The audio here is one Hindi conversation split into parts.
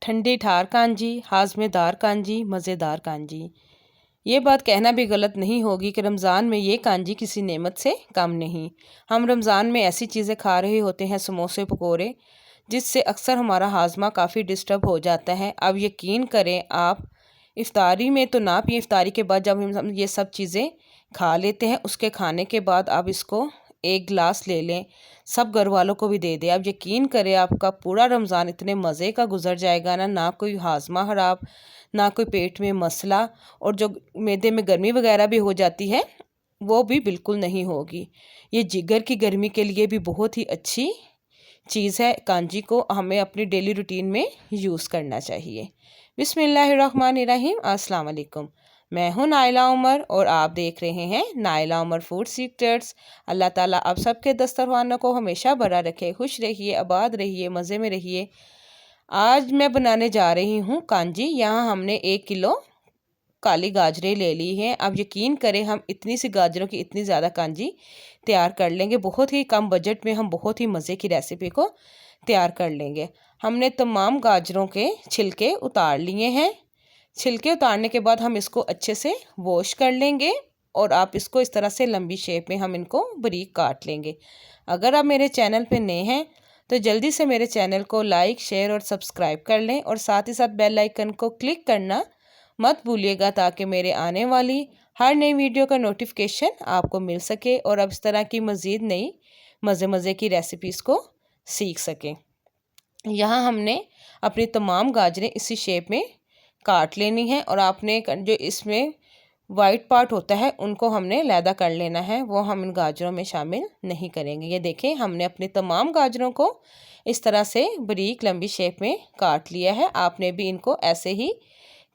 ठंडी ठार कांजी, हाज़मेदार कांजी, मज़ेदार कांजी। ये बात कहना भी गलत नहीं होगी कि रमज़ान में ये कांजी किसी नेमत से कम नहीं। हम रमज़ान में ऐसी चीज़ें खा रहे होते हैं, समोसे पकोड़े, जिससे अक्सर हमारा हाजमा काफ़ी डिस्टर्ब हो जाता है। अब यकीन करें आप इफ्तारी में तो ना पिए, इफ्तारी के बाद जब हम ये सब चीज़ें खा लेते हैं, उसके खाने के बाद आप इसको एक गिलास ले लें, सब घर वालों को भी दे दें। आप यकीन करें आपका पूरा रमज़ान इतने मज़े का गुजर जाएगा ना कोई हाजमा ख़राब, ना कोई पेट में मसला, और जो मैदे में गर्मी वगैरह भी हो जाती है वो भी बिल्कुल नहीं होगी। ये जिगर की गर्मी के लिए भी बहुत ही अच्छी चीज़ है। कांजी को हमें अपनी डेली रूटीन में यूज़ करना चाहिए। बिस्मिल्लाहिर्रहमानिर्रहीम। अस्सलाम वालेकुम। मैं हूं नाइला उमर और आप देख रहे हैं नाइला उमर फूड सीक्रेट्स। अल्लाह ताला आप सबके दस्तरखानों को हमेशा भरा रखे, खुश रहिए, आबाद रहिए, मज़े में रहिए। आज मैं बनाने जा रही हूं कांजी। यहाँ हमने 1 किलो काली गाजरें ले ली हैं। अब यकीन करें हम इतनी सी गाजरों की इतनी ज़्यादा कांजी तैयार कर लेंगे। बहुत ही कम बजट में हम बहुत ही मज़े की रेसिपी को तैयार कर लेंगे। हमने तमाम गाजरों के छिलके उतार लिए हैं। छिलके उतारने के बाद हम इसको अच्छे से वॉश कर लेंगे और आप इसको इस तरह से लंबी शेप में हम इनको बारीक काट लेंगे। अगर आप मेरे चैनल पे नए हैं तो जल्दी से मेरे चैनल को लाइक, शेयर और सब्सक्राइब कर लें और साथ ही साथ बेल आइकन को क्लिक करना मत भूलिएगा ताकि मेरे आने वाली हर नई वीडियो का नोटिफिकेशन आपको मिल सके और अब इस तरह की मज़ीद नई मज़े की रेसिपीज़ को सीख सकें। यहाँ हमने अपनी तमाम गाजरें इसी शेप में काट लेनी है और आपने जो इसमें वाइट पार्ट होता है उनको हमने लैदा कर लेना है, वो हम इन गाजरों में शामिल नहीं करेंगे। ये देखें हमने अपनी तमाम गाजरों को इस तरह से बारीक लंबी शेप में काट लिया है। आपने भी इनको ऐसे ही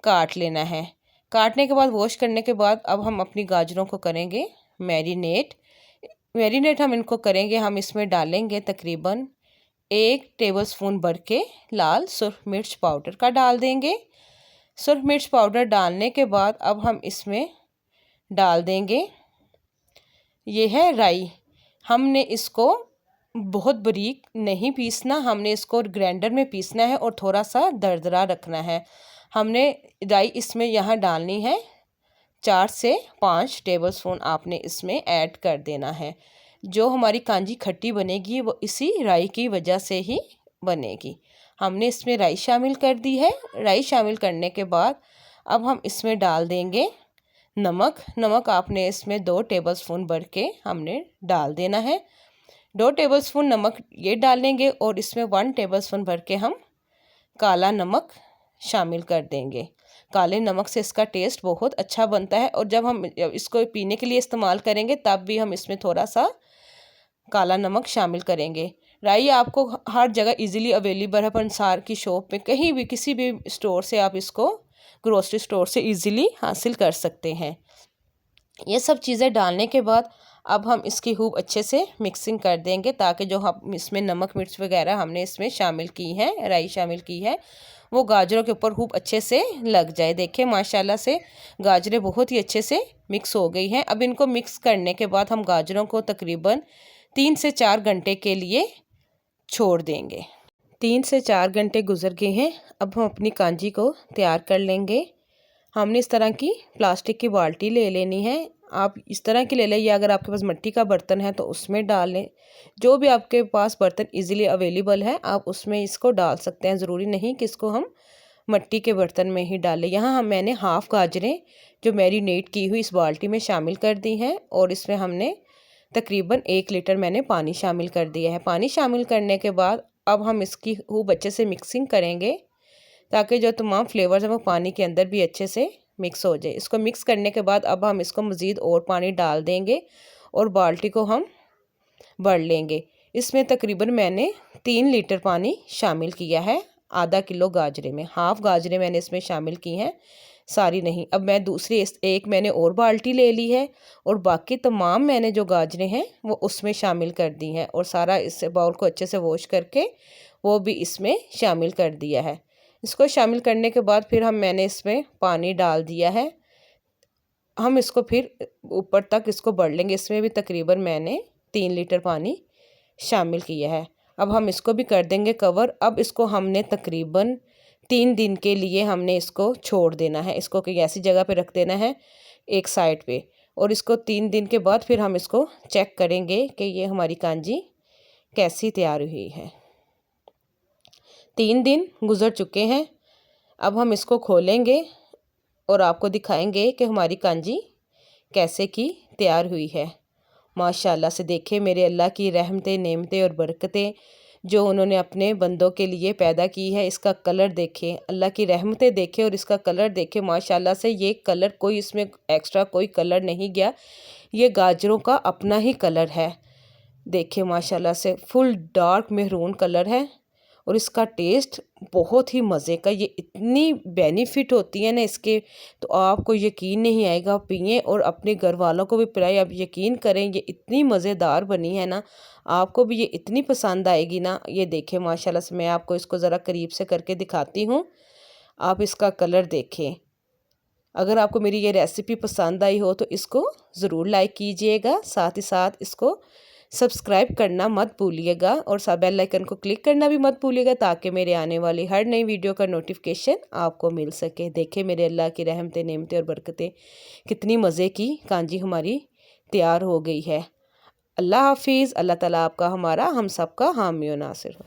काट लेना है। काटने के बाद वॉश करने के बाद अब हम अपनी गाजरों को करेंगे मैरिनेट हम इनको करेंगे। हम इसमें डालेंगे तकरीबन 1 टेबलस्पून भर के लाल सुर्ख मिर्च पाउडर का डाल देंगे। सुर्ख मिर्च पाउडर डालने के बाद अब हम इसमें डाल देंगे ये है राई। हमने इसको बहुत बारीक नहीं पीसना, हमने इसको ग्राइंडर में पीसना है और थोड़ा सा दरदरा रखना है। हमने राई इसमें यहाँ डालनी है 4 से 5 टेबलस्पून आपने इसमें ऐड कर देना है। जो हमारी कांजी खट्टी बनेगी वो इसी राई की वजह से ही बनेगी। हमने इसमें राई शामिल कर दी है। राई शामिल करने के बाद अब हम इसमें डाल देंगे नमक आपने इसमें 2 टेबलस्पून भर के हमने डाल देना है। 2 टेबलस्पून नमक ये डालेंगे और इसमें 1 टेबलस्पून भर के हम काला नमक शामिल कर देंगे। काले नमक से इसका टेस्ट बहुत अच्छा बनता है और जब हम इसको पीने के लिए इस्तेमाल करेंगे तब भी हम इसमें थोड़ा सा काला नमक शामिल करेंगे। राई आपको हर जगह इजीली अवेलेबल है, पंसार की शॉप में कहीं भी किसी भी स्टोर से आप इसको ग्रोसरी स्टोर से इजीली हासिल कर सकते हैं। ये सब चीज़ें डालने के बाद अब हम इसकी खूब अच्छे से मिक्सिंग कर देंगे ताकि जो हम इसमें नमक मिर्च वगैरह हमने इसमें शामिल की है, राई शामिल की है, वो गाजरों के ऊपर खूब अच्छे से लग जाए। देखें माशाल्लाह से गाजरें बहुत ही अच्छे से मिक्स हो गई हैं। अब इनको मिक्स करने के बाद हम गाजरों को तकरीबन 3 से 4 घंटे के लिए छोड़ देंगे। 3 से 4 घंटे गुजर गए हैं। अब हम अपनी कांजी को तैयार कर लेंगे। हमने इस तरह की प्लास्टिक की बाल्टी ले लेनी है। आप इस तरह की ले लें या अगर आपके पास मिट्टी का बर्तन है तो उसमें डाल लें। जो भी आपके पास बर्तन इजीली अवेलेबल है आप उसमें इसको डाल सकते हैं। ज़रूरी नहीं कि इसको हम मिट्टी के बर्तन में ही डालें। यहाँ मैंने हाफ़ गाजरें जो मैरिनेट की हुई इस बाल्टी में शामिल कर दी हैं और इसमें हमने तकरीबन 1 लीटर मैंने पानी शामिल कर दिया है। पानी शामिल करने के बाद अब हम इसकी खूब अच्छे से मिक्सिंग करेंगे ताकि जो तमाम फ्लेवर्स हैं वो पानी के अंदर भी अच्छे से मिक्स हो जाए। इसको मिक्स करने के बाद अब हम इसको मज़ीद और पानी डाल देंगे और बाल्टी को हम भर लेंगे। इसमें तकरीबन मैंने 3 लीटर पानी शामिल किया है। आधा किलो गाजरे में हाफ़ गाजरें मैंने इसमें शामिल की हैं, सारी नहीं। अब मैं दूसरी एक मैंने और बाल्टी ले ली है और बाकी तमाम मैंने जो गाजरें हैं वो उसमें शामिल कर दी हैं और सारा इस बाउल को अच्छे से वॉश करके वो भी इसमें शामिल कर दिया है। इसको शामिल करने के बाद फिर मैंने इसमें पानी डाल दिया है। हम इसको फिर ऊपर तक इसको बढ़ लेंगे। इसमें भी तकरीबन मैंने 3 लीटर पानी शामिल किया है। अब हम इसको भी कर देंगे कवर। अब इसको हमने तकरीबन 3 दिन के लिए हमने इसको छोड़ देना है। इसको कहीं ऐसी जगह पे रख देना है एक साइड पे, और इसको 3 दिन के बाद फिर हम इसको चेक करेंगे कि ये हमारी कांजी कैसी तैयार हुई है। 3 दिन गुजर चुके हैं। अब हम इसको खोलेंगे और आपको दिखाएंगे कि हमारी कांजी कैसे की तैयार हुई है। माशाल्लाह से देखें मेरे अल्लाह की रहमतें, नेमतें और बरकतें जो उन्होंने अपने बंदों के लिए पैदा की है। इसका कलर देखें, अल्लाह की रहमतें देखें और इसका कलर देखें। माशाल्लाह से ये कलर कोई इसमें एक्स्ट्रा कोई कलर नहीं गया, ये गाजरों का अपना ही कलर है। देखें माशाल्लाह से फुल डार्क मेहरून कलर है और इसका टेस्ट बहुत ही मज़े का। ये इतनी बेनिफिट होती है ना इसके, तो आपको यकीन नहीं आएगा। पिए और अपने घर वालों को भी पिलाएं। आप यकीन करें ये इतनी मज़ेदार बनी है ना, आपको भी ये इतनी पसंद आएगी ना। ये देखें माशाल्लाह से, मैं आपको इसको ज़रा करीब से करके दिखाती हूँ। आप इसका कलर देखें। अगर आपको मेरी ये रेसिपी पसंद आई हो तो इसको ज़रूर लाइक कीजिएगा, साथ ही साथ इसको सब्सक्राइब करना मत भूलिएगा और बेल आइकन को क्लिक करना भी मत भूलिएगा, ताकि मेरे आने वाली हर नई वीडियो का नोटिफिकेशन आपको मिल सके। देखें मेरे अल्लाह की रहमतें, नेमतें और बरकतें, कितनी मज़े की कांजी हमारी तैयार हो गई है। अल्लाह हाफिज़। अल्लाह ताला आपका, हमारा, हम सबका हामी और नासिर हो।